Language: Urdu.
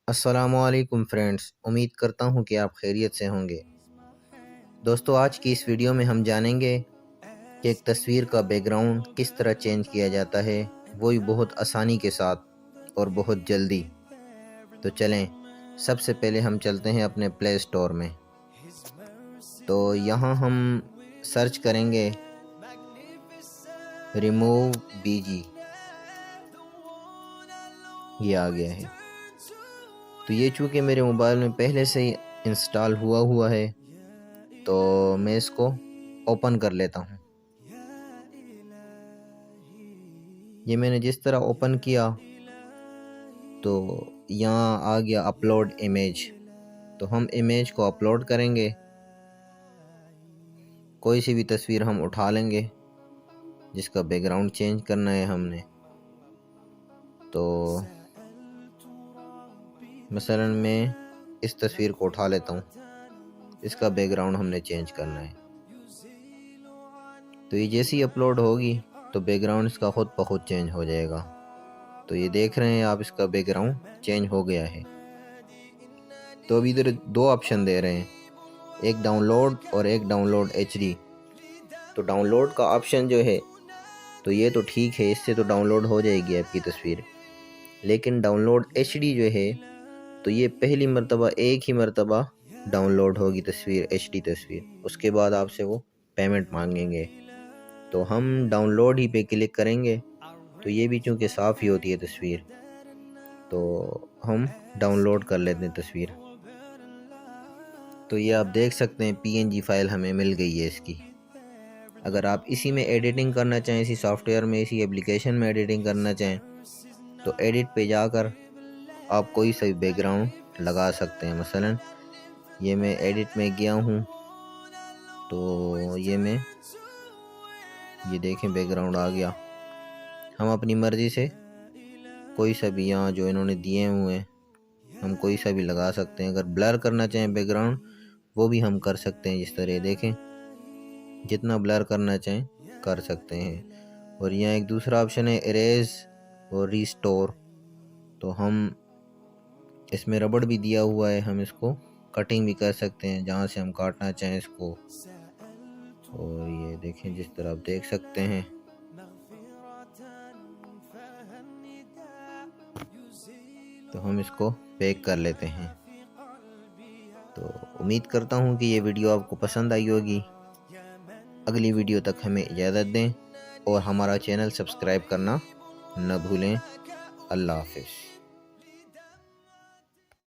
السلام علیکم فرینڈز، امید کرتا ہوں کہ آپ خیریت سے ہوں گے۔ دوستو، آج کی اس ویڈیو میں ہم جانیں گے کہ ایک تصویر کا بیک گراؤنڈ کس طرح چینج کیا جاتا ہے، وہی بہت آسانی کے ساتھ اور بہت جلدی۔ تو چلیں، سب سے پہلے ہم چلتے ہیں اپنے پلے سٹور میں۔ تو یہاں ہم سرچ کریں گے ریموو بی جی، یہ آ گیا ہے۔ تو یہ چونکہ میرے موبائل میں پہلے سے ہی انسٹال ہوا ہے، تو میں اس کو اوپن کر لیتا ہوں۔ یہ میں نے جس طرح اوپن کیا تو یہاں آ گیا اپلوڈ امیج، تو ہم امیج کو اپلوڈ کریں گے۔ کوئی سی بھی تصویر ہم اٹھا لیں گے جس کا بیک گراؤنڈ چینج کرنا ہے ہم نے۔ تو مثلا میں اس تصویر کو اٹھا لیتا ہوں، اس کا بیک گراؤنڈ ہم نے چینج کرنا ہے۔ تو یہ جیسی اپلوڈ ہوگی تو بیک گراؤنڈ اس کا خود بخود چینج ہو جائے گا۔ تو یہ دیکھ رہے ہیں آپ، اس کا بیک گراؤنڈ چینج ہو گیا ہے۔ تو ابھی ادھر دو آپشن دے رہے ہیں، ایک ڈاؤن لوڈ اور ایک ڈاؤن لوڈ ایچ ڈی۔ تو ڈاؤن لوڈ کا آپشن جو ہے تو یہ تو ٹھیک ہے، اس سے تو ڈاؤن لوڈ ہو جائے گی آپ کی تصویر۔ لیکن ڈاؤن لوڈ ایچ ڈی جو ہے تو یہ پہلی مرتبہ ایک ہی مرتبہ ڈاؤن لوڈ ہوگی تصویر، ایچ ڈی تصویر، اس کے بعد آپ سے وہ پیمنٹ مانگیں گے۔ تو ہم ڈاؤن لوڈ ہی پہ کلک کریں گے، تو یہ بھی چونکہ صاف ہی ہوتی ہے تصویر، تو ہم ڈاؤن لوڈ کر لیتے ہیں تصویر۔ تو یہ آپ دیکھ سکتے ہیں پی این جی فائل ہمیں مل گئی ہے اس کی۔ اگر آپ اسی میں ایڈیٹنگ کرنا چاہیں، اسی سافٹ ویئر میں، اسی اپلیکیشن میں ایڈیٹنگ کرنا چاہیں تو ایڈٹ پہ جا کر آپ کوئی سا بھی بیک گراؤنڈ لگا سکتے ہیں۔ مثلا یہ میں ایڈٹ میں گیا ہوں، تو یہ دیکھیں بیک گراؤنڈ آ گیا۔ ہم اپنی مرضی سے کوئی سا بھی یہاں جو انہوں نے دیے ہوئے ہیں ہم کوئی سا بھی لگا سکتے ہیں۔ اگر بلر کرنا چاہیں بیک گراؤنڈ وہ بھی ہم کر سکتے ہیں، جس طرح دیکھیں جتنا بلر کرنا چاہیں کر سکتے ہیں۔ اور یہاں ایک دوسرا آپشن ہے اریز اور ریسٹور، تو ہم اس میں ربڑ بھی دیا ہوا ہے، ہم اس کو کٹنگ بھی کر سکتے ہیں جہاں سے ہم کاٹنا چاہیں اس کو۔ اور یہ دیکھیں جس طرح آپ دیکھ سکتے ہیں۔ تو ہم اس کو بیک کر لیتے ہیں۔ تو امید کرتا ہوں کہ یہ ویڈیو آپ کو پسند آئی ہوگی۔ اگلی ویڈیو تک ہمیں اجازت دیں اور ہمارا چینل سبسکرائب کرنا نہ بھولیں۔ اللہ حافظ۔